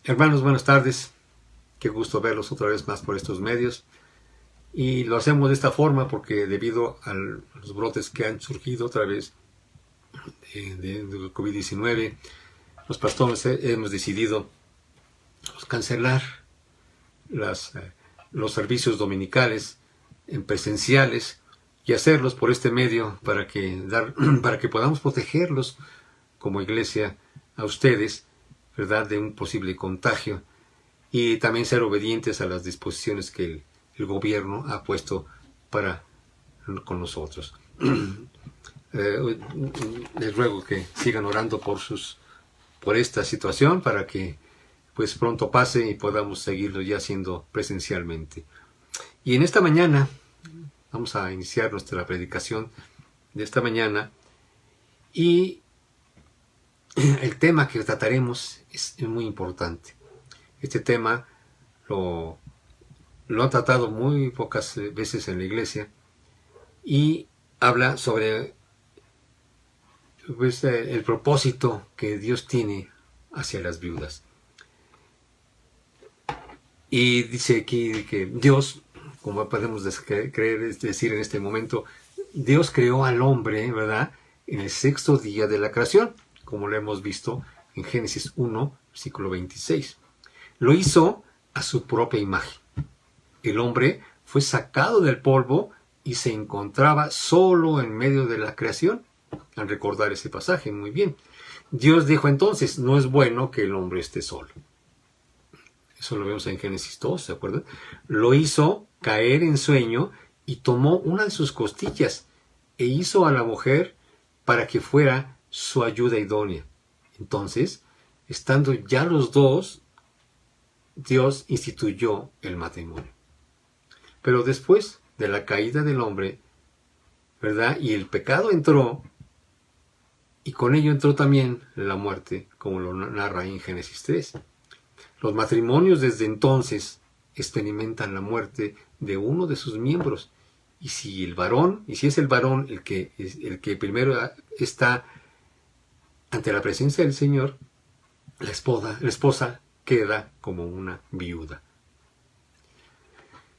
Hermanos, buenas tardes. Qué gusto verlos otra vez más por estos medios. Y lo hacemos de esta forma porque debido a los brotes que han surgido otra vez de COVID-19, los pastores hemos decidido cancelar los servicios dominicales en presenciales y hacerlos por este medio para que podamos protegerlos como iglesia a ustedes, ¿verdad?, de un posible contagio, y también ser obedientes a las disposiciones que el gobierno ha puesto con nosotros. Les ruego que sigan orando por esta situación para que pues pronto pase y podamos seguirlo ya haciendo presencialmente. Y en esta mañana vamos a iniciar nuestra predicación de esta mañana, y el tema que trataremos es muy importante. Este tema lo han tratado muy pocas veces en la iglesia y habla sobre pues, el propósito que Dios tiene hacia las viudas. Y dice aquí que Dios, como podemos decir en este momento, Dios creó al hombre, ¿verdad?, en el sexto día de la creación, como lo hemos visto en Génesis 1, versículo 26. Lo hizo a su propia imagen. El hombre fue sacado del polvo y se encontraba solo en medio de la creación. Al recordar ese pasaje, muy bien. Dios dijo entonces, no es bueno que el hombre esté solo. Eso lo vemos en Génesis 2, ¿se acuerdan? Lo hizo caer en sueño y tomó una de sus costillas e hizo a la mujer para que fuera su ayuda idónea. Entonces, estando ya los dos, Dios instituyó el matrimonio. Pero después de la caída del hombre, ¿verdad?, y el pecado entró, y con ello entró también la muerte, como lo narra en Génesis 3. Los matrimonios desde entonces experimentan la muerte de uno de sus miembros. Y si es el varón el que primero está ante la presencia del Señor, la esposa queda como una viuda.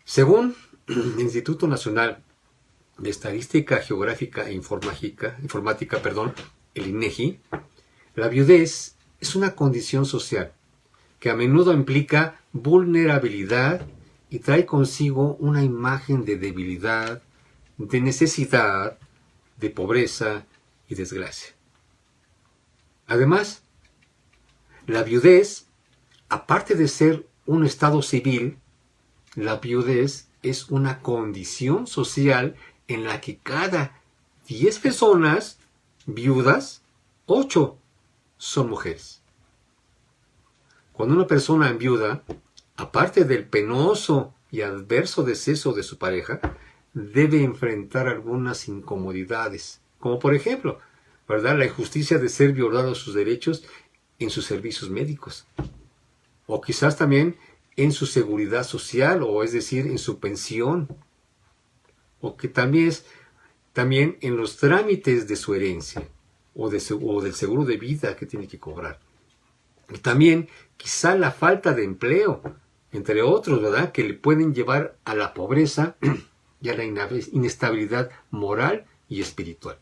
Según el Instituto Nacional de Estadística Geográfica e Informática, el INEGI, la viudez es una condición social que a menudo implica vulnerabilidad y trae consigo una imagen de debilidad, de necesidad, de pobreza y desgracia. Además, la viudez, aparte de ser un estado civil, la viudez es una condición social en la que cada 10 personas viudas, 8 son mujeres. Cuando una persona enviuda, aparte del penoso y adverso deceso de su pareja, debe enfrentar algunas incomodidades, como por ejemplo, ¿verdad?, la injusticia de ser violados sus derechos en sus servicios médicos, o quizás también en su seguridad social, o es decir, en su pensión, o que también en los trámites de su herencia, o del seguro de vida que tiene que cobrar. Y también quizá la falta de empleo, entre otros, ¿verdad?, que le pueden llevar a la pobreza y a la inestabilidad moral y espiritual.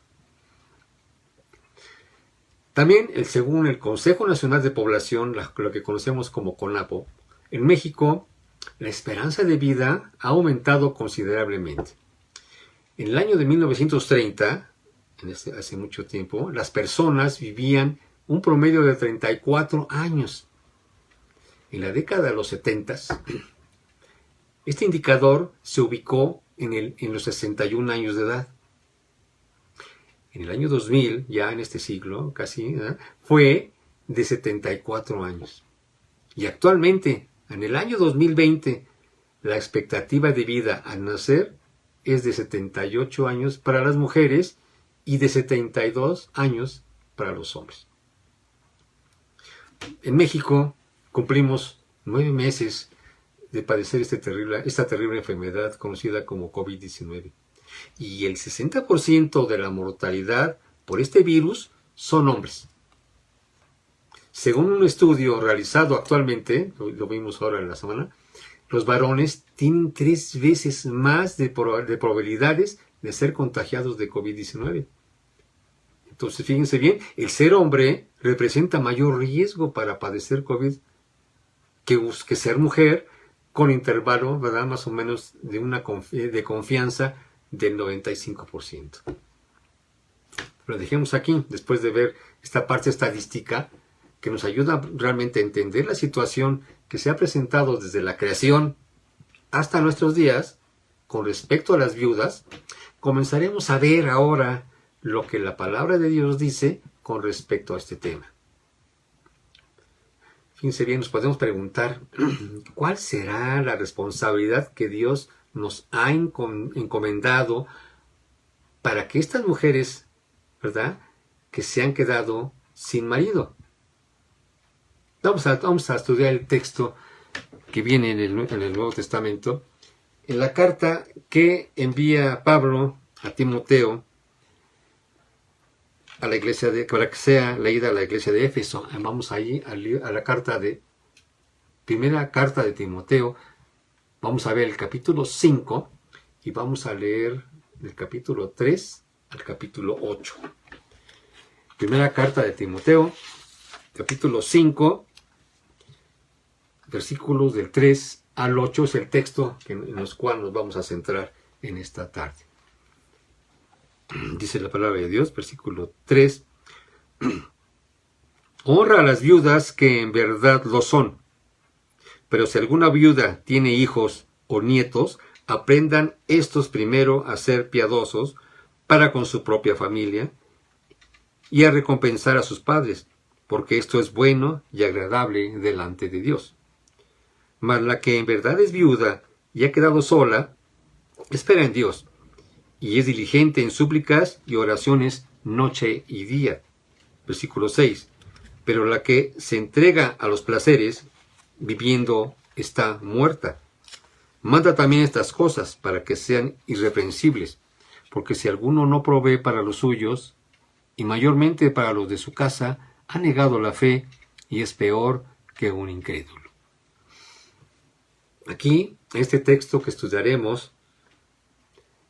También, según el Consejo Nacional de Población, lo que conocemos como CONAPO, en México la esperanza de vida ha aumentado considerablemente. En el año de 1930, hace mucho tiempo, las personas vivían un promedio de 34 años. En la década de los 70, este indicador se ubicó en los 61 años de edad. En el año 2000, ya en este siglo casi, fue de 74 años. Y actualmente, en el año 2020, la expectativa de vida al nacer es de 78 años para las mujeres y de 72 años para los hombres. En México cumplimos 9 meses de padecer esta terrible enfermedad conocida como COVID-19. Y el 60% de la mortalidad por este virus son hombres. Según un estudio realizado actualmente, lo vimos ahora en la semana, los varones tienen 3 veces más de probabilidades de ser contagiados de COVID-19. Entonces, fíjense bien, el ser hombre representa mayor riesgo para padecer COVID que ser mujer, con intervalo, ¿verdad?, más o menos de confianza del 95%. Lo dejemos aquí, después de ver esta parte estadística que nos ayuda realmente a entender la situación que se ha presentado desde la creación hasta nuestros días con respecto a las viudas. Comenzaremos a ver ahora lo que la palabra de Dios dice con respecto a este tema. Fíjense bien, nos podemos preguntar, ¿cuál será la responsabilidad que Dios nos ha encomendado para que estas mujeres, ¿verdad?, que se han quedado sin marido? Vamos a estudiar el texto que viene en el Nuevo Testamento, en la carta que envía Pablo a Timoteo, a la iglesia para que sea leída a la iglesia de Éfeso. Vamos allí a la primera carta de Timoteo. Vamos a ver el capítulo 5 y vamos a leer del capítulo 3 al capítulo 8. Primera carta de Timoteo, capítulo 5, versículos del 3 al 8 es el texto en los cual nos vamos a centrar en esta tarde. Dice la palabra de Dios, versículo 3. Honra a las viudas que en verdad lo son. Pero si alguna viuda tiene hijos o nietos, aprendan estos primero a ser piadosos para con su propia familia y a recompensar a sus padres, porque esto es bueno y agradable delante de Dios. Mas la que en verdad es viuda y ha quedado sola, espera en Dios, y es diligente en súplicas y oraciones noche y día. Versículo 6. Pero la que se entrega a los placeres, viviendo, está muerta. Manda también estas cosas para que sean irreprensibles, porque si alguno no provee para los suyos, y mayormente para los de su casa, ha negado la fe y es peor que un incrédulo. Aquí, en este texto que estudiaremos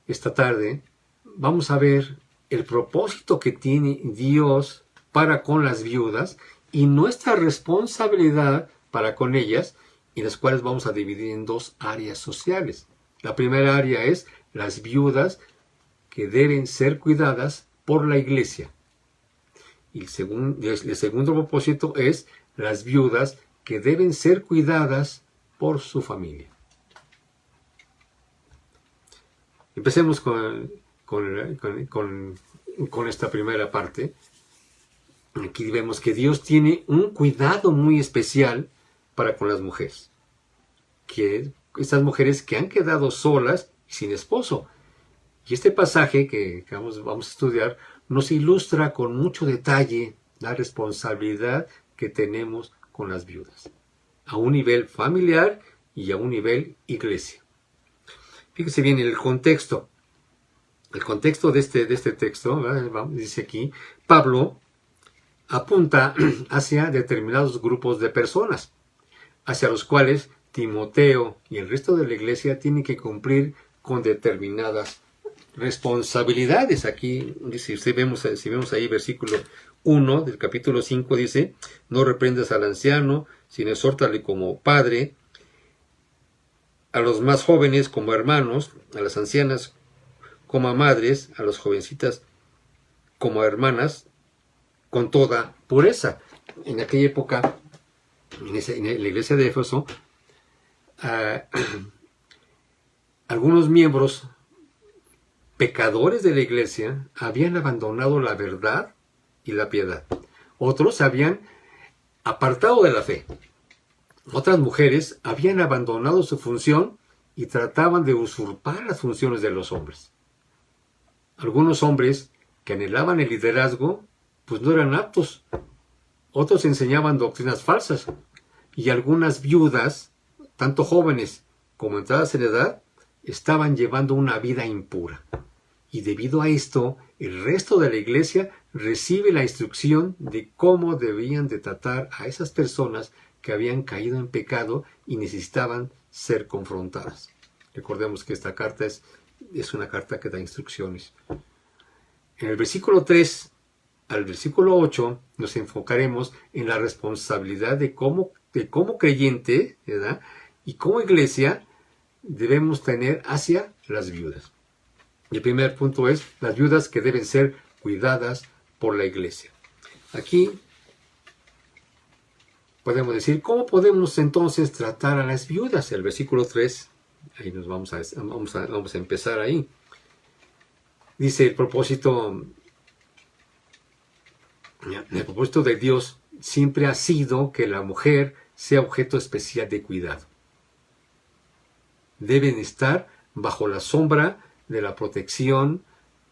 esta tarde, vamos a ver el propósito que tiene Dios para con las viudas y nuestra responsabilidad para con ellas, y las cuales vamos a dividir en 2 áreas sociales. La primera área es las viudas que deben ser cuidadas por la iglesia. Y el segundo propósito es las viudas que deben ser cuidadas por su familia. Empecemos con esta primera parte. Aquí vemos que Dios tiene un cuidado muy especial para con las mujeres. Que estas mujeres que han quedado solas y sin esposo. Y este pasaje que vamos a estudiar nos ilustra con mucho detalle la responsabilidad que tenemos con las viudas, a un nivel familiar y a un nivel iglesia. Fíjese bien en el contexto. El contexto de este texto, ¿verdad?, dice aquí, Pablo apunta hacia determinados grupos de personas, hacia los cuales Timoteo y el resto de la iglesia tienen que cumplir con determinadas responsabilidades. Aquí dice, si vemos ahí versículo 1 del capítulo 5, dice, no reprendas al anciano, sino exhórtale como padre, a los más jóvenes como hermanos, a las ancianas como a madres, a las jovencitas como a hermanas, con toda pureza. En aquella época, en la iglesia de Éfeso, algunos miembros pecadores de la iglesia habían abandonado la verdad y la piedad. Otros se habían apartado de la fe. Otras mujeres habían abandonado su función y trataban de usurpar las funciones de los hombres. Algunos hombres que anhelaban el liderazgo, pues no eran aptos. Otros enseñaban doctrinas falsas. Y algunas viudas, tanto jóvenes como entradas en edad, estaban llevando una vida impura. Y debido a esto, el resto de la iglesia recibe la instrucción de cómo debían de tratar a esas personas que habían caído en pecado y necesitaban ser confrontadas. Recordemos que esta carta es una carta que da instrucciones. En el versículo 3 al versículo 8 nos enfocaremos en la responsabilidad de cómo creyente, ¿verdad?, y como iglesia debemos tener hacia las viudas. Y el primer punto es las viudas que deben ser cuidadas por la iglesia. Aquí podemos decir, ¿cómo podemos entonces tratar a las viudas? El versículo 3, ahí nos vamos a empezar ahí. Dice el propósito de Dios siempre ha sido que la mujer sea objeto especial de cuidado. Deben estar bajo la sombra de la protección,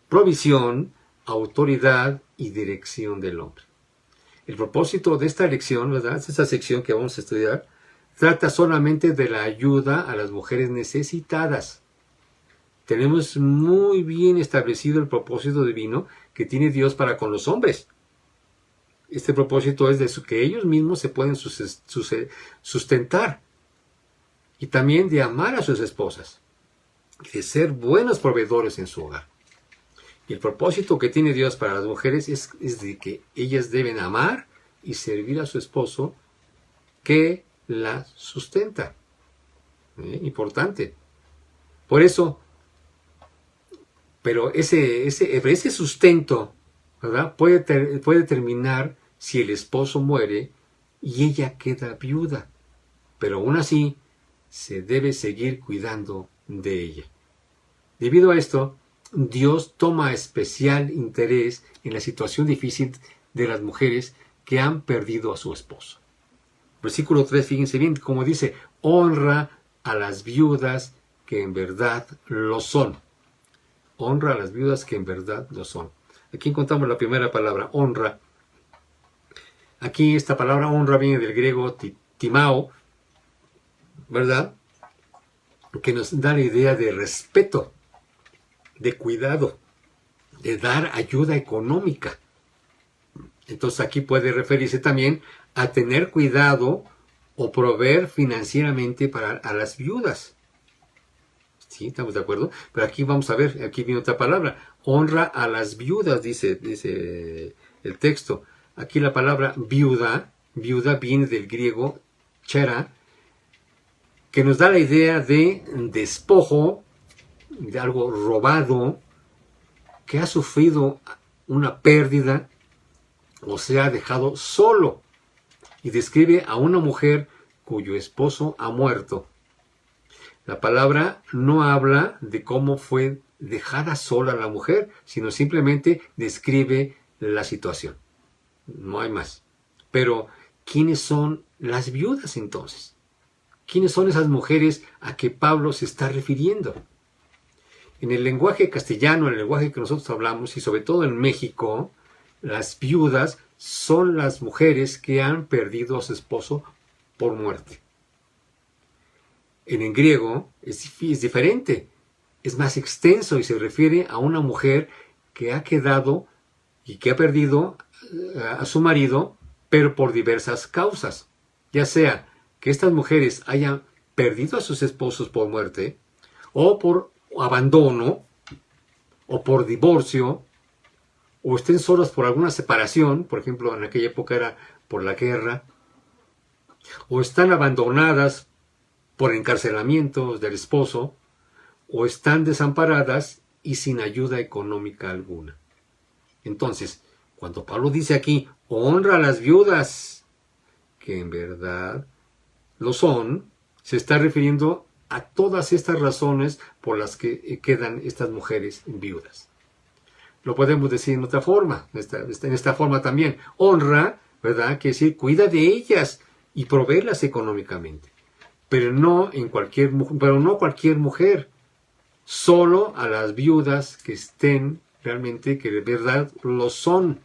provisión, autoridad y dirección del hombre. El propósito de esta lección, ¿verdad?, esta sección que vamos a estudiar, trata solamente de la ayuda a las mujeres necesitadas. Tenemos muy bien establecido el propósito divino que tiene Dios para con los hombres. Este propósito es de que ellos mismos se pueden sustentar y también de amar a sus esposas, de ser buenos proveedores en su hogar. Y el propósito que tiene Dios para las mujeres es de que ellas deben amar y servir a su esposo que la sustenta. Importante. Por eso, pero ese sustento, ¿verdad?, puede terminar si el esposo muere y ella queda viuda. Pero aún así, se debe seguir cuidando de ella. Debido a esto, Dios toma especial interés en la situación difícil de las mujeres que han perdido a su esposo. Versículo 3, fíjense bien, como dice, honra a las viudas que en verdad lo son. Honra a las viudas que en verdad lo son. Aquí encontramos la primera palabra, honra. Aquí esta palabra honra viene del griego timao, ¿verdad?, que nos da la idea de respeto, de cuidado, de dar ayuda económica. Entonces aquí puede referirse también a tener cuidado o proveer financieramente a las viudas. ¿Sí? ¿Estamos de acuerdo? Pero aquí vamos a ver, aquí viene otra palabra. Honra a las viudas, dice el texto. Aquí la palabra viuda viene del griego chera, que nos da la idea de despojo, de algo robado, que ha sufrido una pérdida o se ha dejado solo. Y describe a una mujer cuyo esposo ha muerto. La palabra no habla de cómo fue dejada sola la mujer, sino simplemente describe la situación. No hay más. Pero, ¿quiénes son las viudas entonces? ¿Quiénes son esas mujeres a que Pablo se está refiriendo? En el lenguaje castellano, en el lenguaje que nosotros hablamos, y sobre todo en México, las viudas son las mujeres que han perdido a su esposo por muerte. En griego es diferente, es más extenso y se refiere a una mujer que ha quedado y que ha perdido a su marido, pero por diversas causas. Ya sea que estas mujeres hayan perdido a sus esposos por muerte, o por abandono, o por divorcio, o estén solas por alguna separación, por ejemplo en aquella época era por la guerra, o están abandonadas por encarcelamientos del esposo, o están desamparadas y sin ayuda económica alguna. Entonces, cuando Pablo dice aquí, honra a las viudas, que en verdad lo son, se está refiriendo a todas estas razones por las que quedan estas mujeres viudas. Lo podemos decir en otra forma, en esta forma también. Honra, ¿verdad?, quiere decir cuida de ellas y proveerlas económicamente. Pero no cualquier mujer, solo a las viudas que estén realmente, que de verdad lo son.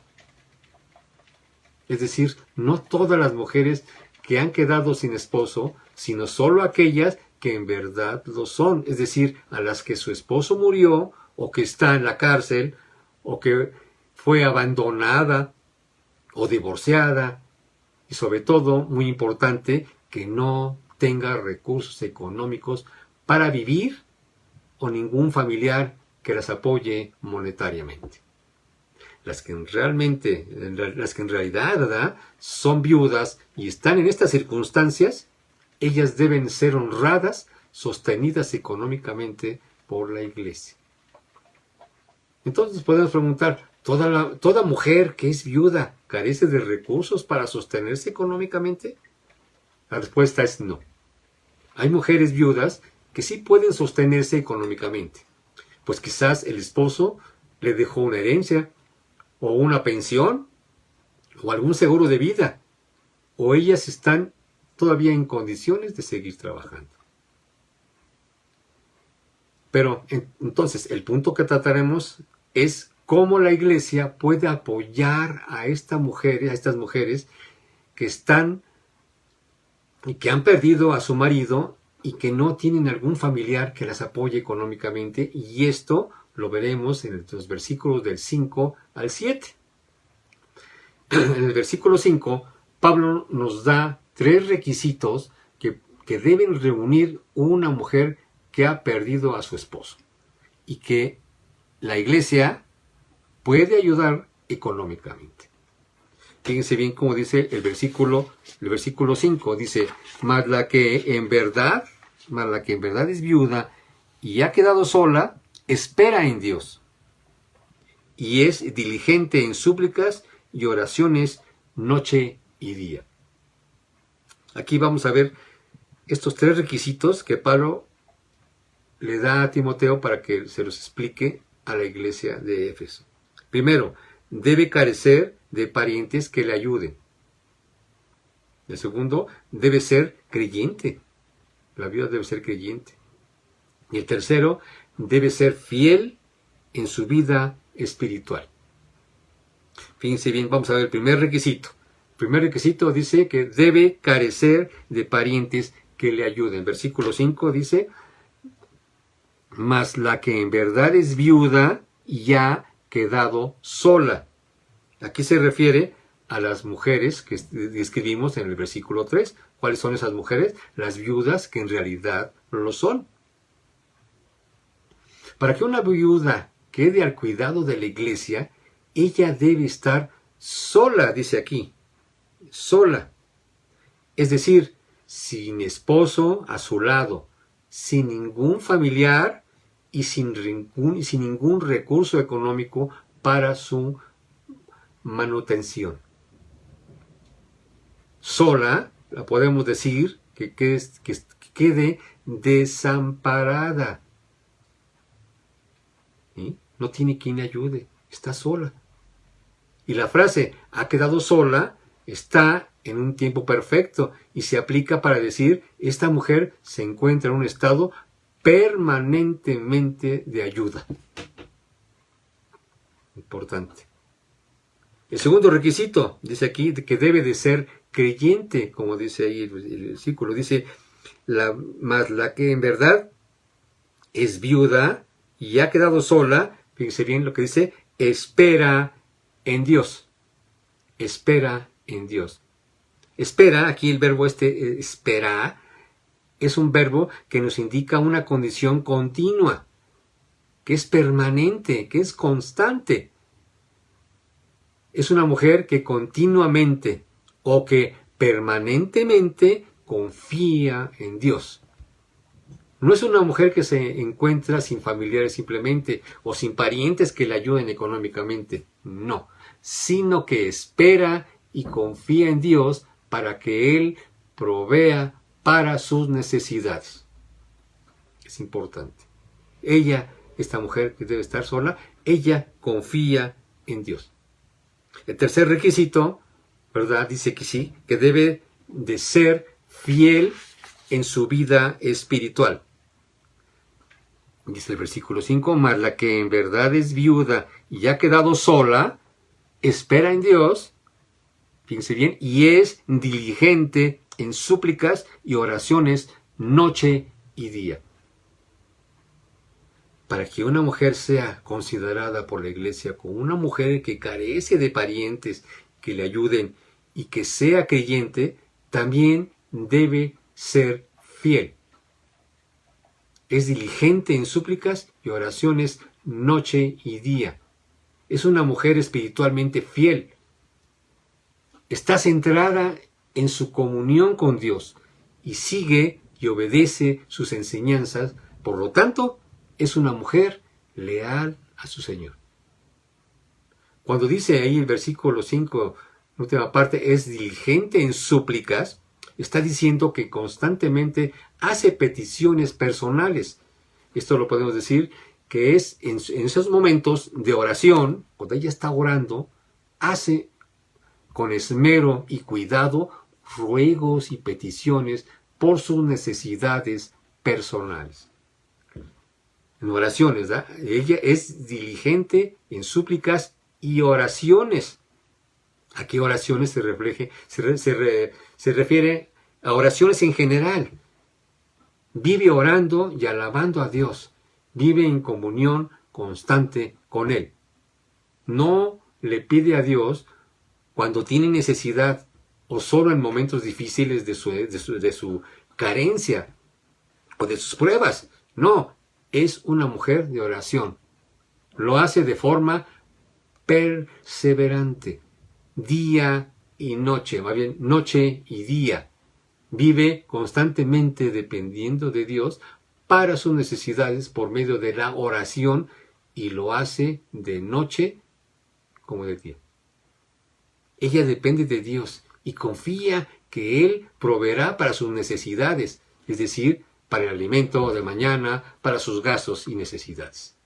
Es decir, no todas las mujeres que han quedado sin esposo, sino solo aquellas que en verdad lo son. Es decir, a las que su esposo murió, o que está en la cárcel, o que fue abandonada o divorciada, y sobre todo, muy importante, que no tenga recursos económicos para vivir o ningún familiar que las apoye monetariamente. Las que en realidad, ¿verdad?, son viudas y están en estas circunstancias, ellas deben ser honradas, sostenidas económicamente por la iglesia. Entonces podemos preguntar, ¿toda mujer que es viuda carece de recursos para sostenerse económicamente? La respuesta es no. Hay mujeres viudas que sí pueden sostenerse económicamente, pues quizás el esposo le dejó una herencia, o una pensión, o algún seguro de vida, o ellas están todavía en condiciones de seguir trabajando. Pero entonces el punto que trataremos es cómo la iglesia puede apoyar a estas mujeres que están y que han perdido a su marido y que no tienen algún familiar que las apoye económicamente, y esto lo veremos en los versículos del 5 al 7. En el versículo 5, Pablo nos da 3 requisitos que deben reunir una mujer que ha perdido a su esposo y que la iglesia puede ayudar económicamente. Fíjense bien cómo dice el versículo 5, dice, mas la que en verdad es viuda y ha quedado sola, espera en Dios, y es diligente en súplicas y oraciones noche y día. Aquí vamos a ver estos 3 requisitos que Pablo le da a Timoteo para que se los explique a la iglesia de Éfeso. Primero, debe carecer de parientes que le ayuden. El segundo, debe ser creyente. La viuda debe ser creyente. Y el tercero, debe ser fiel en su vida espiritual. Fíjense bien, vamos a ver el primer requisito. El primer requisito dice que debe carecer de parientes que le ayuden. Versículo 5 dice, mas la que en verdad es viuda y ha quedado sola. Aquí se refiere a las mujeres que describimos en el versículo 3. ¿Cuáles son esas mujeres? Las viudas que en realidad lo son. Para que una viuda quede al cuidado de la iglesia, ella debe estar sola, dice aquí, sola. Es decir, sin esposo a su lado, sin ningún familiar y sin ningún recurso económico para su manutención. Sola, la podemos decir que quede desamparada. ¿Sí? No tiene quien le ayude, está sola. Y la frase ha quedado sola está en un tiempo perfecto y se aplica para decir esta mujer se encuentra en un estado permanentemente de ayuda. Importante. El segundo requisito, dice aquí, que debe de ser creyente, como dice ahí el versículo, dice, mas la que en verdad es viuda y ha quedado sola, fíjense bien lo que dice, espera en Dios. Espera en Dios. Espera, aquí el verbo espera, es un verbo que nos indica una condición continua, que es permanente, que es constante. Es una mujer que continuamente o que permanentemente confía en Dios. No es una mujer que se encuentra sin familiares simplemente o sin parientes que le ayuden económicamente, no, sino que espera y confía en Dios para que Él provea para sus necesidades. Es importante. Ella, esta mujer que debe estar sola, ella confía en Dios. El tercer requisito, ¿verdad? Dice que sí, que debe de ser fiel en su vida espiritual. Dice el versículo 5, mas la que en verdad es viuda y ha quedado sola, espera en Dios, fíjense bien, y es diligente en súplicas y oraciones noche y día. para que una mujer sea considerada por la iglesia como una mujer que carece de parientes que le ayuden y que sea creyente, también debe ser fiel. Es diligente en súplicas y oraciones noche y día. Es una mujer espiritualmente fiel. Está centrada en su comunión con Dios y sigue y obedece sus enseñanzas. Por lo tanto, es una mujer leal a su Señor. Cuando dice ahí el versículo 5, la última parte, es diligente en súplicas, está diciendo que constantemente hace peticiones personales. Esto lo podemos decir que es en esos momentos de oración, cuando ella está orando, hace con esmero y cuidado ruegos y peticiones por sus necesidades personales. En oraciones, ¿verdad? Ella es diligente en súplicas y oraciones. ¿A qué oraciones se refiere a oraciones en general? Vive orando y alabando a Dios. Vive en comunión constante con Él. No le pide a Dios cuando tiene necesidad o solo en momentos difíciles de su carencia o de sus pruebas. No, es una mujer de oración. Lo hace de forma perseverante, día y noche, más bien noche y día. Vive constantemente dependiendo de Dios para sus necesidades por medio de la oración y lo hace de noche como de día. Ella depende de Dios y confía que Él proveerá para sus necesidades, es decir, para el alimento de mañana, para sus gastos y necesidades.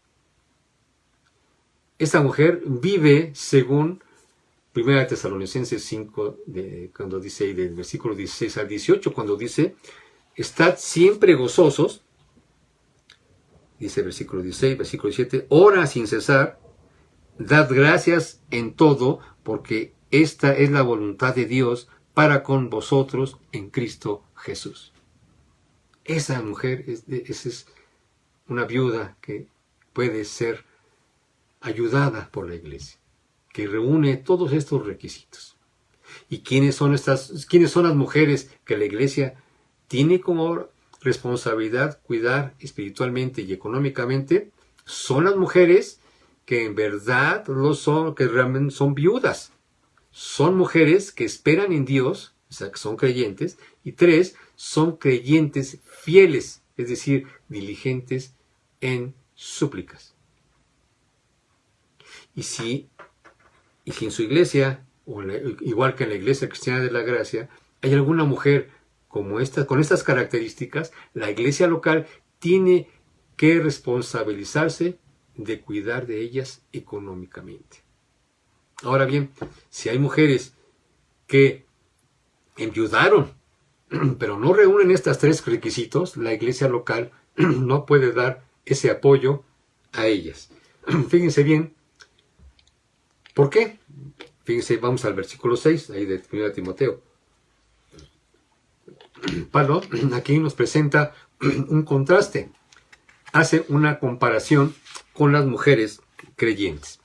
Esta mujer vive según 1 Tesalonicenses 5, cuando dice, del versículo 16 al 18, cuando dice, estad siempre gozosos, dice el versículo 16, versículo 17, ora sin cesar, dad gracias en todo, porque esta es la voluntad de Dios para con vosotros en Cristo Jesús. Esa mujer es una viuda que puede ser ayudada por la iglesia, que reúne todos estos requisitos. ¿Y quiénes son las mujeres que la iglesia tiene como responsabilidad cuidar espiritualmente y económicamente? Son las mujeres que en verdad lo son, que realmente son viudas. Son mujeres que esperan en Dios, o sea, que son creyentes. Y 3, son creyentes fieles, es decir, diligentes en súplicas. Y si en su iglesia, igual que en la iglesia cristiana de la gracia, hay alguna mujer como esta, con estas características, la iglesia local tiene que responsabilizarse de cuidar de ellas económicamente. Ahora bien, si hay mujeres que enviudaron, pero no reúnen estos 3 requisitos, la iglesia local no puede dar ese apoyo a ellas. Fíjense bien, ¿por qué? Fíjense, vamos al versículo 6, ahí de 1 Timoteo. Pablo aquí nos presenta un contraste. Hace una comparación con las mujeres creyentes.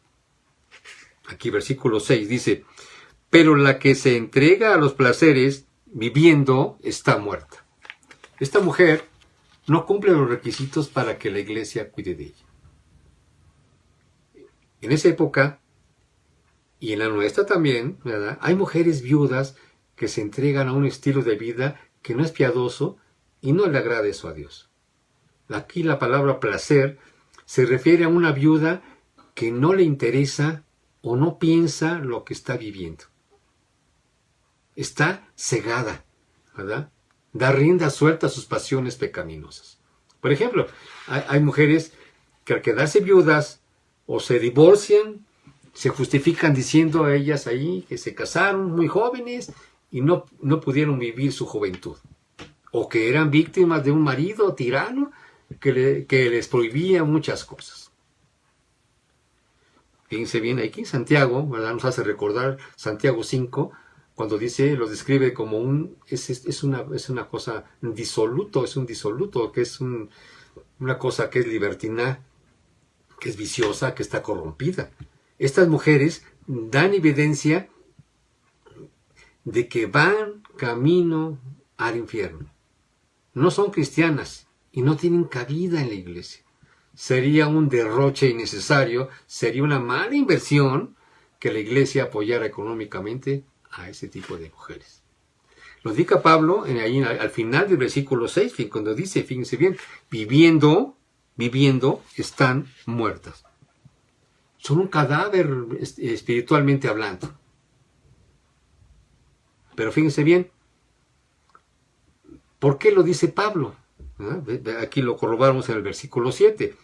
Aquí versículo 6 dice, pero la que se entrega a los placeres viviendo está muerta. Esta mujer no cumple los requisitos para que la iglesia cuide de ella. En esa época, y en la nuestra también, ¿verdad?, hay mujeres viudas que se entregan a un estilo de vida que no es piadoso y no le agrada eso a Dios. Aquí la palabra placer se refiere a una viuda que no le interesa o no piensa lo que está viviendo. Está cegada, ¿verdad? Da rienda suelta a sus pasiones pecaminosas. Por ejemplo, hay mujeres que al quedarse viudas o se divorcian, se justifican diciendo a ellas ahí que se casaron muy jóvenes y no pudieron vivir su juventud. O que eran víctimas de un marido tirano que les prohibía muchas cosas. Fíjense bien, aquí en Santiago, ¿verdad?, nos hace recordar Santiago 5, cuando dice, lo describe como es una cosa disoluto, es un disoluto, que es una cosa que es libertina, que es viciosa, que está corrompida. Estas mujeres dan evidencia de que van camino al infierno. No son cristianas y no tienen cabida en la iglesia. Sería un derroche innecesario, sería una mala inversión que la iglesia apoyara económicamente a ese tipo de mujeres. Lo indica Pablo ahí al final del versículo 6, cuando dice, fíjense bien, viviendo están muertas. Son un cadáver espiritualmente hablando. Pero fíjense bien, ¿por qué lo dice Pablo? Aquí lo corroboramos en el versículo 7.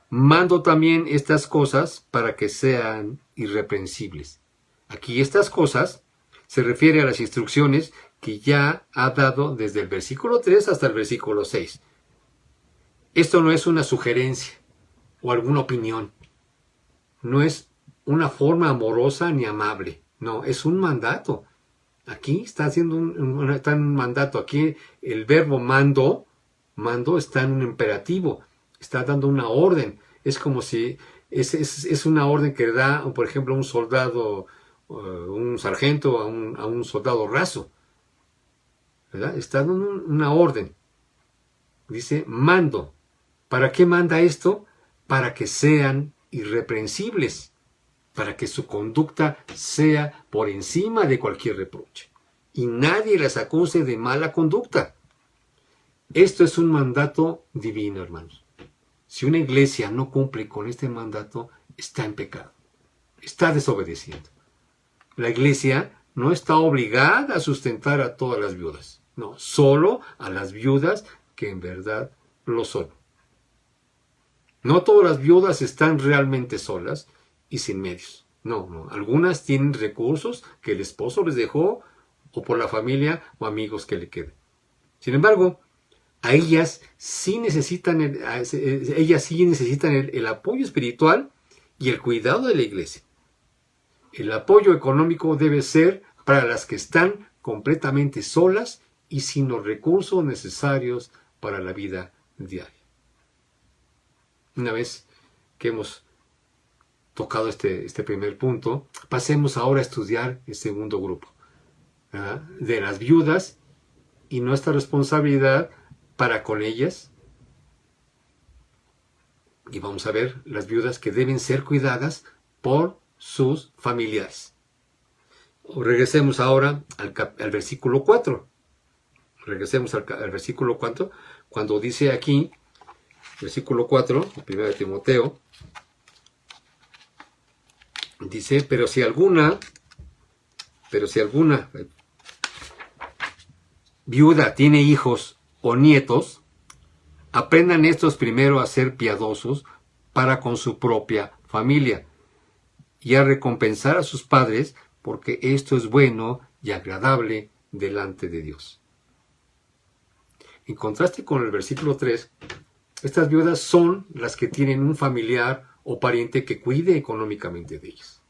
Mando también estas cosas para que sean irreprensibles. Aquí estas cosas se refiere a las instrucciones que ya ha dado desde el versículo 3 hasta el versículo 6. Esto no es una sugerencia o alguna opinión. No es una forma amorosa ni amable. No, es un mandato. Aquí está haciendo un mandato. Aquí el verbo mando está en un imperativo. Está dando una orden. Es como si es una orden que da, por ejemplo, un soldado, un sargento a un soldado raso. ¿Verdad? Está dando una orden. Dice mando. ¿Para qué manda esto? Para que sean irreprensibles. Para que su conducta sea por encima de cualquier reproche. Y nadie las acuse de mala conducta. Esto es un mandato divino, hermanos. Si una iglesia no cumple con este mandato, está en pecado. Está desobedeciendo. La iglesia no está obligada a sustentar a todas las viudas. No, solo a las viudas que en verdad lo son. No todas las viudas están realmente solas y sin medios. No. Algunas tienen recursos que el esposo les dejó o por la familia o amigos que le queden. Sin embargo, a ellas sí necesitan el apoyo espiritual y el cuidado de la iglesia. El apoyo económico debe ser para las que están completamente solas y sin los recursos necesarios para la vida diaria. Una vez que hemos tocado este primer punto, pasemos ahora a estudiar el segundo grupo, ¿verdad? De las viudas y nuestra responsabilidad para con ellas. Y vamos a ver las viudas que deben ser cuidadas por sus familiares. Regresemos ahora al versículo 4. Regresemos al versículo 4, cuando dice aquí, versículo 4, 1 Timoteo, dice, pero si alguna viuda tiene hijos o nietos, aprendan estos primero a ser piadosos para con su propia familia y a recompensar a sus padres, porque esto es bueno y agradable delante de Dios. En contraste con el versículo 3, estas viudas son las que tienen un familiar o pariente que cuide económicamente de ellas.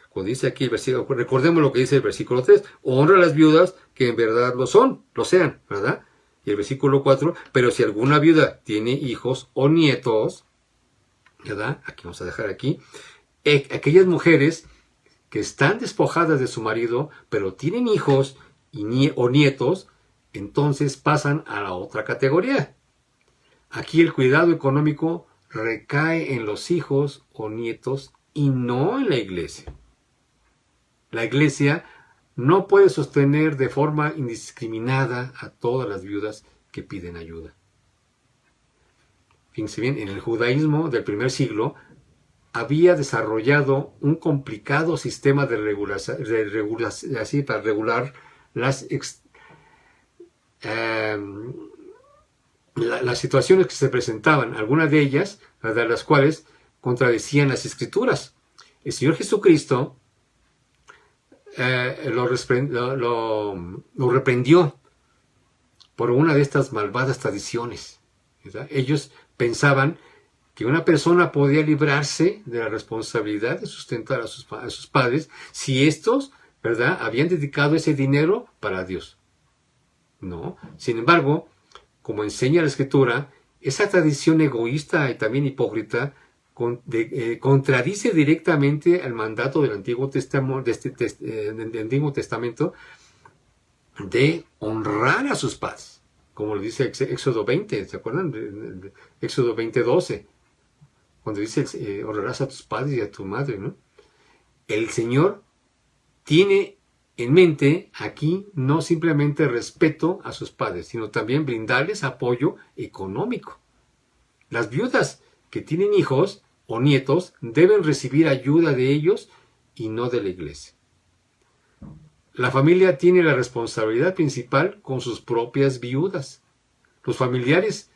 Cuando dice aquí el versículo, recordemos lo que dice el versículo 3, honra a las viudas que en verdad lo sean, ¿verdad? Y el versículo 4, pero si alguna viuda tiene hijos o nietos, ¿verdad? Aquí vamos a dejar aquí, aquellas mujeres que están despojadas de su marido, pero tienen hijos o nietos, entonces pasan a la otra categoría. Aquí el cuidado económico recae en los hijos o nietos y no en la iglesia. La iglesia no puede sostener de forma indiscriminada a todas las viudas que piden ayuda. Fíjense bien, en el judaísmo del primer siglo había desarrollado un complicado sistema para regular las situaciones que se presentaban, algunas de ellas, de las cuales contradecían las escrituras. El Señor Jesucristo lo reprendió por una de estas malvadas tradiciones, ¿verdad? Ellos pensaban que una persona podía librarse de la responsabilidad de sustentar a sus padres si estos, ¿verdad?, habían dedicado ese dinero para Dios. No. Sin embargo, como enseña la Escritura, esa tradición egoísta y también hipócrita contradice directamente al mandato del Antiguo Testamento de honrar a sus padres, como lo dice Éxodo 20, ¿se acuerdan? Éxodo 20:12, cuando dice honrarás a tus padres y a tu madre, ¿no? El Señor tiene en mente aquí no simplemente respeto a sus padres, sino también brindarles apoyo económico. Las viudas que tienen hijos o nietos deben recibir ayuda de ellos y no de la iglesia. La familia tiene la responsabilidad principal con sus propias viudas. Los familiares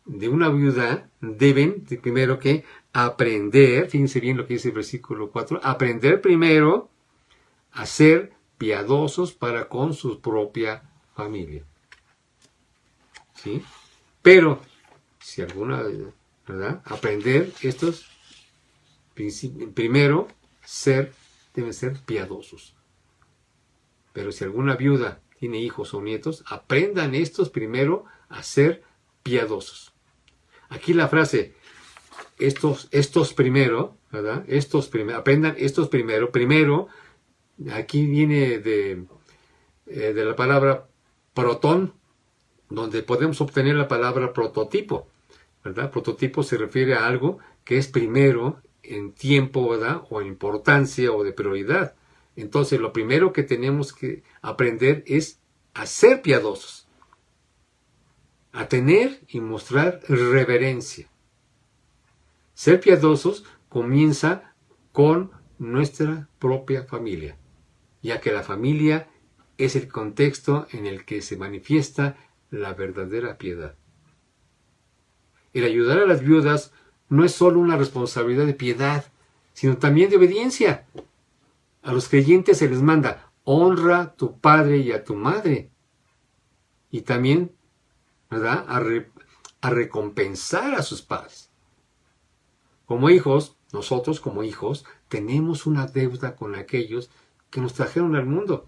de una viuda deben primero que aprender, fíjense bien lo que dice el versículo 4, aprender primero a ser piadosos para con su propia familia. ¿Sí? Pero, si alguna, ¿verdad? Aprender estos primero deben ser piadosos. Pero si alguna viuda tiene hijos o nietos, aprendan estos primero a ser piadosos. Aquí la frase, estos primero, ¿verdad? Aprendan estos primero. Primero, aquí viene de la palabra protón, donde podemos obtener la palabra prototipo, ¿verdad? Prototipo se refiere a algo que es primero en tiempo, ¿verdad? O en importancia o de prioridad. Entonces, lo primero que tenemos que aprender es a ser piadosos, a tener y mostrar reverencia. Ser piadosos comienza con nuestra propia familia, ya que la familia es el contexto en el que se manifiesta la verdadera piedad. El ayudar a las viudas no es solo una responsabilidad de piedad, sino también de obediencia. A los creyentes se les manda, honra a tu padre y a tu madre. Y también, ¿verdad?, a recompensar a sus padres. Como hijos, nosotros como hijos, tenemos una deuda con aquellos que nos trajeron al mundo.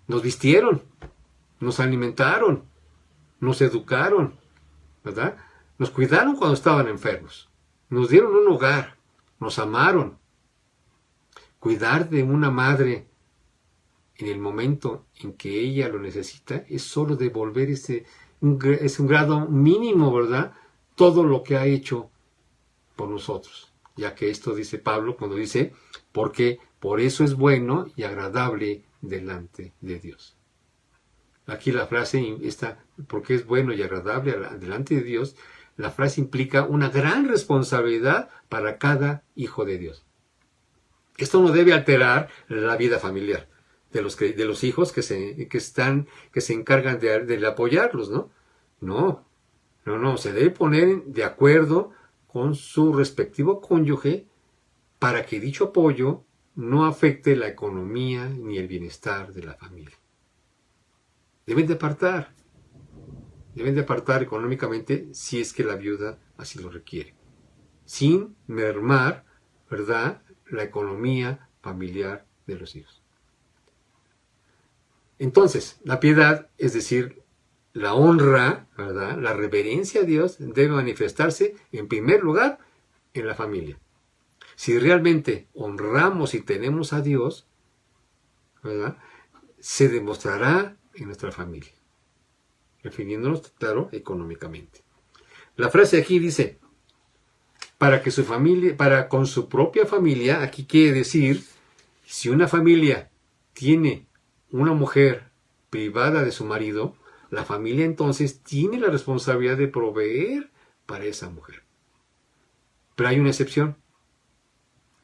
Nos vistieron, nos alimentaron, nos educaron, ¿verdad? Nos cuidaron cuando estaban enfermos, nos dieron un hogar, nos amaron. Cuidar de una madre en el momento en que ella lo necesita es solo devolver es un grado mínimo, ¿verdad? Todo lo que ha hecho por nosotros. Ya que esto dice Pablo cuando dice, porque por eso es bueno y agradable delante de Dios. Aquí la frase está, porque es bueno y agradable delante de Dios, la frase implica una gran responsabilidad para cada hijo de Dios. Esto no debe alterar la vida familiar de los hijos que se encargan de apoyarlos, ¿no? No, se debe poner de acuerdo con su respectivo cónyuge para que dicho apoyo no afecte la economía ni el bienestar de la familia. Deben de apartar económicamente si es que la viuda así lo requiere, sin mermar, ¿verdad?, la economía familiar de los hijos. Entonces, la piedad, es decir, la honra, ¿verdad?, la reverencia a Dios debe manifestarse en primer lugar en la familia. Si realmente honramos y tenemos a Dios, ¿verdad?, se demostrará en nuestra familia, refiriéndonos, claro, económicamente. La frase aquí dice, para con su propia familia, aquí quiere decir, si una familia tiene una mujer privada de su marido, la familia entonces tiene la responsabilidad de proveer para esa mujer. Pero hay una excepción.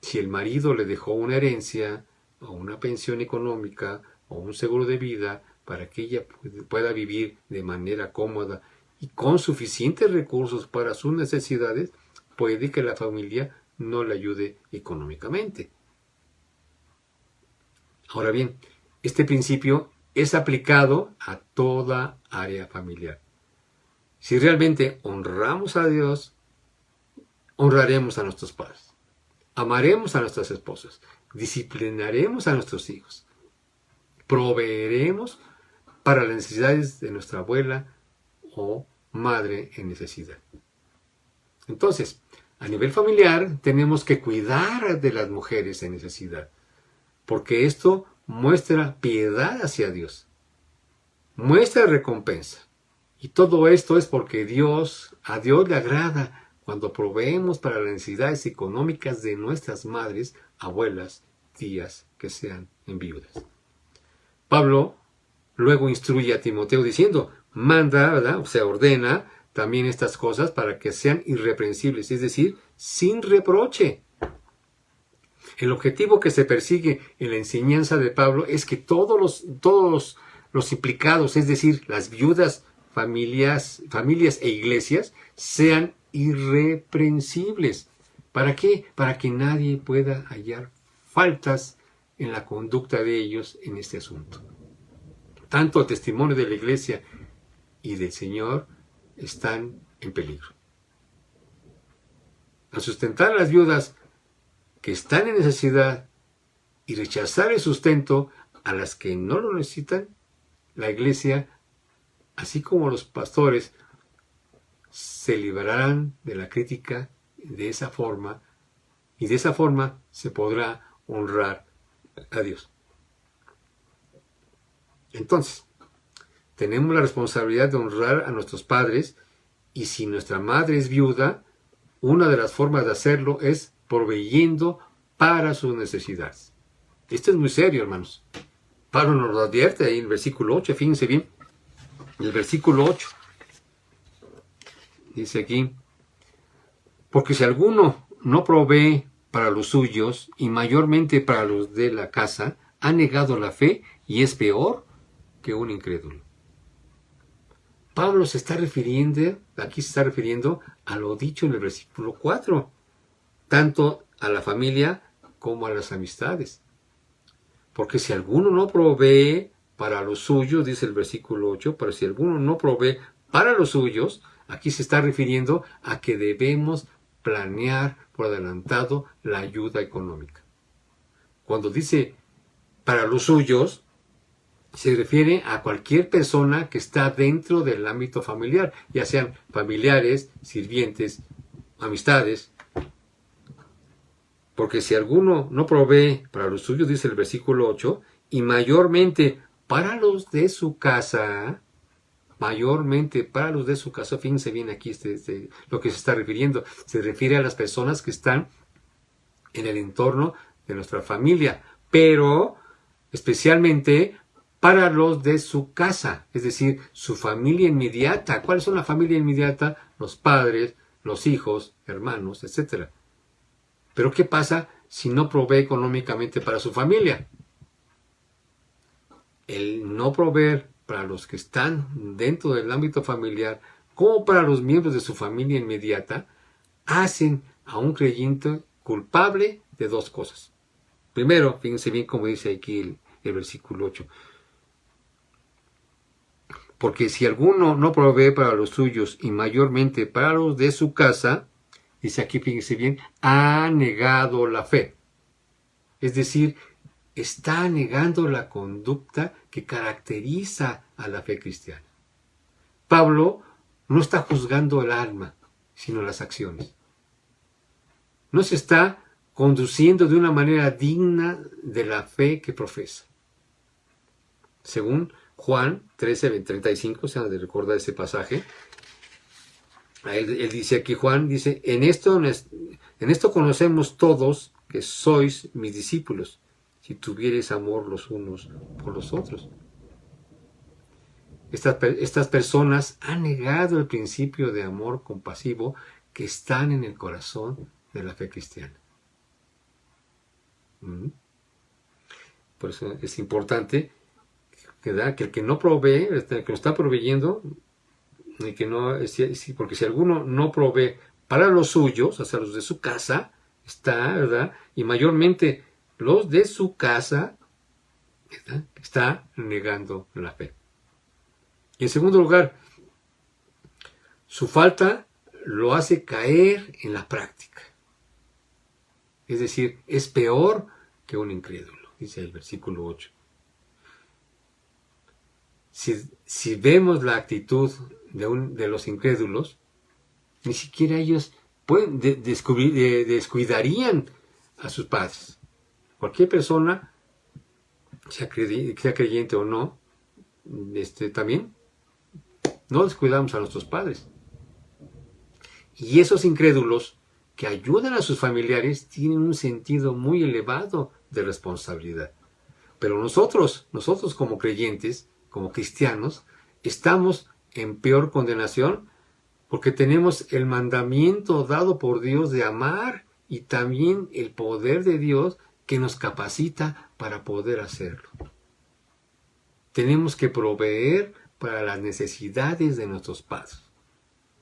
Si el marido le dejó una herencia, o una pensión económica, o un seguro de vida, para que ella pueda vivir de manera cómoda y con suficientes recursos para sus necesidades, puede que la familia no le ayude económicamente. Ahora bien, este principio es aplicado a toda área familiar. Si realmente honramos a Dios, honraremos a nuestros padres, amaremos a nuestras esposas, disciplinaremos a nuestros hijos, proveeremos para las necesidades de nuestra abuela o madre en necesidad. Entonces, a nivel familiar, tenemos que cuidar de las mujeres en necesidad, porque esto muestra piedad hacia Dios, muestra recompensa. Y todo esto es porque a Dios le agrada cuando proveemos para las necesidades económicas de nuestras madres, abuelas, tías que sean viudas. Pablo luego instruye a Timoteo diciendo, manda, ¿verdad? O sea, ordena también estas cosas para que sean irreprensibles, es decir, sin reproche. El objetivo que se persigue en la enseñanza de Pablo es que todos los implicados, es decir, las viudas, familias e iglesias, sean irreprensibles. ¿Para qué? Para que nadie pueda hallar faltas en la conducta de ellos en este asunto. Tanto el testimonio de la iglesia y del Señor están en peligro. Al sustentar a las viudas que están en necesidad y rechazar el sustento a las que no lo necesitan, la iglesia, así como los pastores, se librarán de la crítica de esa forma, y de esa forma se podrá honrar a Dios. Entonces, tenemos la responsabilidad de honrar a nuestros padres, y si nuestra madre es viuda, una de las formas de hacerlo es proveyendo para sus necesidades. Esto es muy serio, hermanos. Pablo nos lo advierte ahí en el versículo 8, fíjense bien. El versículo 8 dice aquí, porque si alguno no provee para los suyos y mayormente para los de la casa, ha negado la fe y es peor que un incrédulo. Pablo aquí se está refiriendo a lo dicho en el versículo 4, tanto a la familia como a las amistades. Porque si alguno no provee para los suyos, dice el versículo 8, pero si alguno no provee para los suyos, aquí se está refiriendo a que debemos planear por adelantado la ayuda económica. Cuando dice para los suyos, se refiere a cualquier persona que está dentro del ámbito familiar, ya sean familiares, sirvientes, amistades. Porque si alguno no provee para los suyos, dice el versículo 8, y mayormente para los de su casa, fíjense bien aquí lo que se está refiriendo, se refiere a las personas que están en el entorno de nuestra familia, pero especialmente para los de su casa, es decir, su familia inmediata. ¿Cuáles son la familia inmediata? Los padres, los hijos, hermanos, etc. Pero ¿qué pasa si no provee económicamente para su familia? El no proveer para los que están dentro del ámbito familiar, como para los miembros de su familia inmediata, hacen a un creyente culpable de dos cosas. Primero, fíjense bien como dice aquí el versículo 8. Porque si alguno no provee para los suyos y mayormente para los de su casa, dice aquí, fíjense bien, ha negado la fe. Es decir, está negando la conducta que caracteriza a la fe cristiana. Pablo no está juzgando el alma, sino las acciones. No se está conduciendo de una manera digna de la fe que profesa. Según Juan 13:35, se han de recordar ese pasaje. Él dice aquí, Juan dice, en esto conocemos todos que sois mis discípulos, si tuviereis amor los unos por los otros. Estas personas han negado el principio de amor compasivo que están en el corazón de la fe cristiana. Por eso es importante que el que no provee, el que no está proveyendo, y que no, porque si alguno no provee para los suyos, o sea, los de su casa, ¿verdad? Y mayormente los de su casa, ¿verdad? Está negando la fe. Y en segundo lugar, su falta lo hace caer en la práctica. Es decir, es peor que un incrédulo, dice el versículo 8. Si vemos la actitud de los incrédulos, ni siquiera ellos descuidarían a sus padres. Cualquier persona, sea creyente o no, también no descuidamos a nuestros padres. Y esos incrédulos que ayudan a sus familiares tienen un sentido muy elevado de responsabilidad. Pero nosotros como creyentes, como cristianos, estamos en peor condenación porque tenemos el mandamiento dado por Dios de amar y también el poder de Dios que nos capacita para poder hacerlo. Tenemos que proveer para las necesidades de nuestros padres.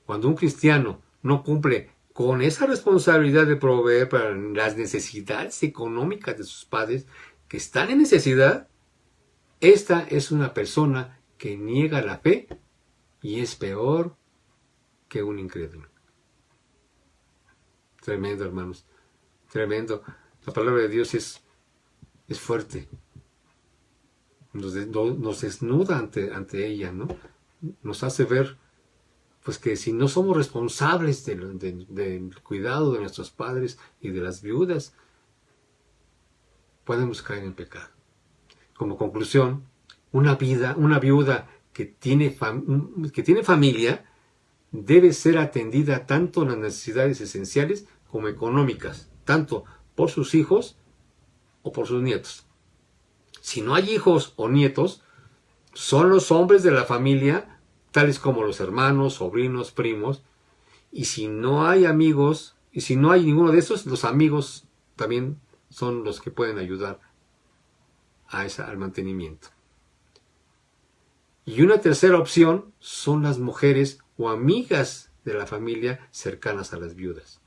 Cuando un cristiano no cumple con esa responsabilidad de proveer para las necesidades económicas de sus padres que están en necesidad, esta es una persona que niega la fe y es peor que un incrédulo. Tremendo, hermanos. Tremendo. La palabra de Dios es fuerte. Nos desnuda ante ella, ¿no? Nos hace ver pues que si no somos responsables del cuidado de nuestros padres y de las viudas, podemos caer en pecado. Como conclusión, una viuda que tiene familia debe ser atendida tanto en las necesidades esenciales como económicas, tanto por sus hijos o por sus nietos. Si no hay hijos o nietos, son los hombres de la familia, tales como los hermanos, sobrinos, primos, y si no hay amigos, y si no hay ninguno de esos, los amigos también son los que pueden ayudar al mantenimiento. Y una tercera opción son las mujeres o amigas de la familia cercanas a las viudas.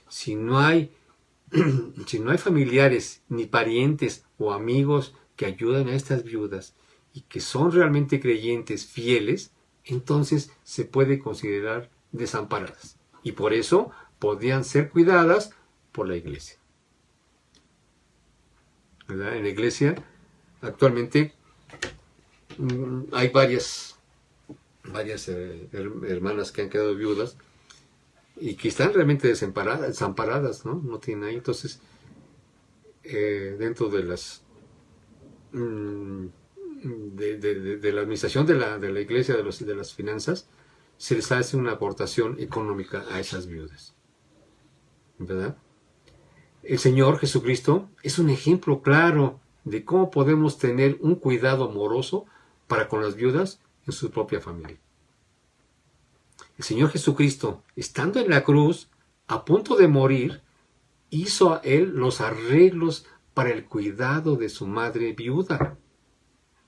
Si no hay familiares ni parientes o amigos que ayuden a estas viudas y que son realmente creyentes fieles, entonces se puede considerar desamparadas. Y por eso podrían ser cuidadas por la iglesia. ¿Verdad? En la iglesia actualmente hay varias hermanas que han quedado viudas y que están realmente desamparadas, ¿no? No tienen ahí. Entonces, dentro de las de la administración de la iglesia, de las finanzas, se les hace una aportación económica a esas viudas. ¿Verdad? El Señor Jesucristo es un ejemplo claro de cómo podemos tener un cuidado amoroso para con las viudas en su propia familia. El Señor Jesucristo, estando en la cruz, a punto de morir, hizo a Él los arreglos para el cuidado de su madre viuda.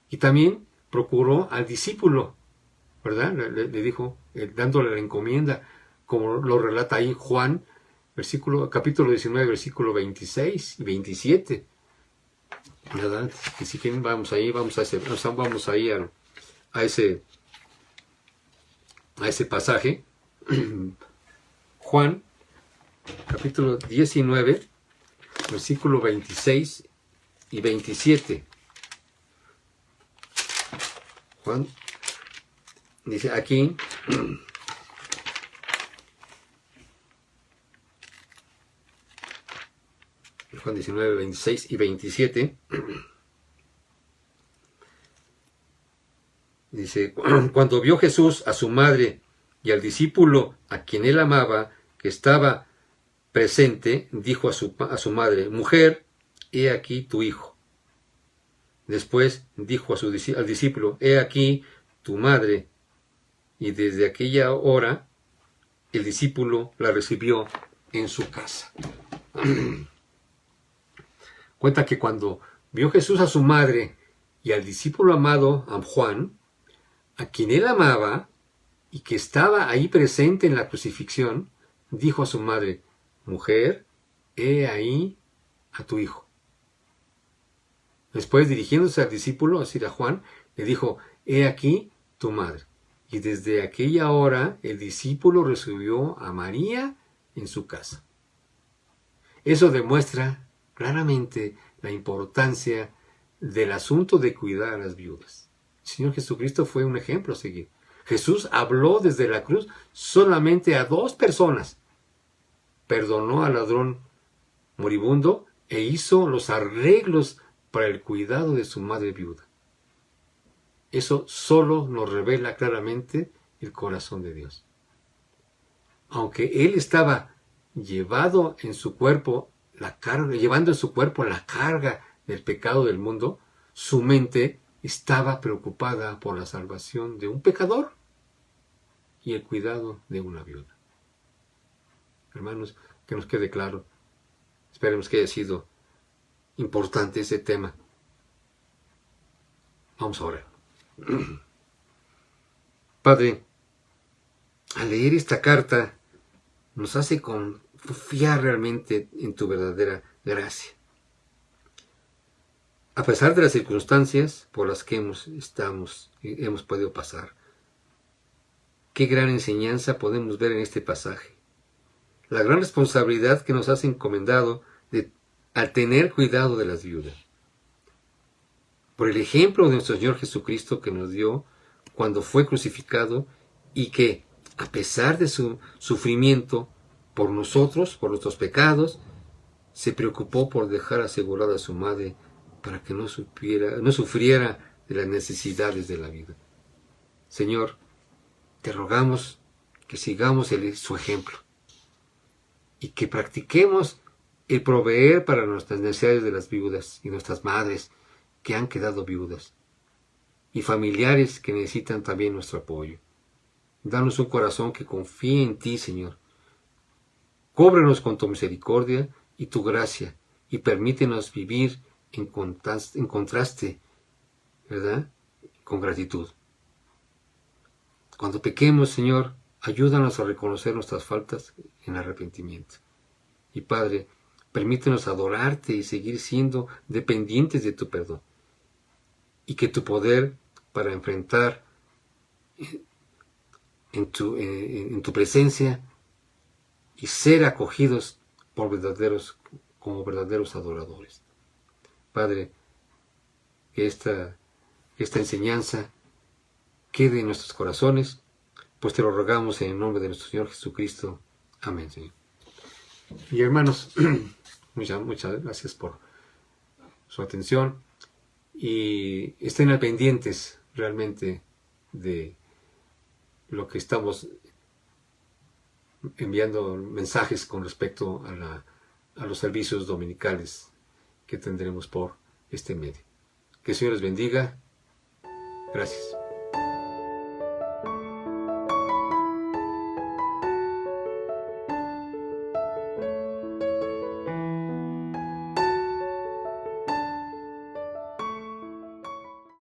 Y también procuró al discípulo, ¿verdad? Le dijo, dándole la encomienda, como lo relata ahí Juan, capítulo 19, versículo 26 y 27. ¿Verdad? Y si quieren, vamos ahí a ese pasaje. Juan, capítulo 19, versículo 26 y 27. Juan dice aquí, Juan 19, 26 y 27, dice, cuando vio Jesús a su madre y al discípulo a quien él amaba, que estaba presente, dijo a su madre, mujer, he aquí tu hijo. Después dijo al discípulo, he aquí tu madre. Y desde aquella hora el discípulo la recibió en su casa. Cuenta que cuando vio Jesús a su madre y al discípulo amado, a Juan, a quien él amaba y que estaba ahí presente en la crucifixión, dijo a su madre, mujer, he ahí a tu hijo. Después, dirigiéndose al discípulo, es decir, a Juan, le dijo, he aquí tu madre. Y desde aquella hora el discípulo recibió a María en su casa. Eso demuestra claramente la importancia del asunto de cuidar a las viudas. El Señor Jesucristo fue un ejemplo a seguir. Jesús habló desde la cruz solamente a 2 personas. Perdonó al ladrón moribundo e hizo los arreglos para el cuidado de su madre viuda. Eso solo nos revela claramente el corazón de Dios. Aunque Él estaba llevando en su cuerpo la carga del pecado del mundo, su mente estaba preocupada por la salvación de un pecador y el cuidado de una viuda. Hermanos, que nos quede claro. Esperemos que haya sido importante ese tema. Vamos a orar. Padre, al leer esta carta nos hace confiar realmente en tu verdadera gracia. A pesar de las circunstancias por las que hemos podido pasar, qué gran enseñanza podemos ver en este pasaje. La gran responsabilidad que nos has encomendado al tener cuidado de las viudas. Por el ejemplo de nuestro Señor Jesucristo que nos dio cuando fue crucificado y que, a pesar de su sufrimiento por nosotros, por nuestros pecados, se preocupó por dejar asegurada a su madre para que no sufriera de las necesidades de la vida. Señor, te rogamos que sigamos su ejemplo y que practiquemos el proveer para nuestras necesidades de las viudas y nuestras madres que han quedado viudas y familiares que necesitan también nuestro apoyo. Danos un corazón que confíe en ti, Señor. Cóbrenos con tu misericordia y tu gracia y permítenos vivir en contraste, ¿verdad? Con gratitud. Cuando pequemos, Señor, ayúdanos a reconocer nuestras faltas en arrepentimiento. Y Padre, permítenos adorarte y seguir siendo dependientes de tu perdón. Y que tu poder para enfrentar en tu presencia y ser acogidos como verdaderos adoradores. Padre, que esta enseñanza quede en nuestros corazones, pues te lo rogamos en el nombre de nuestro Señor Jesucristo. Amén, Señor. Y hermanos, muchas gracias por su atención y estén al pendientes realmente de lo que estamos enviando mensajes con respecto a los servicios dominicales que tendremos por este medio. Que el Señor les bendiga. Gracias.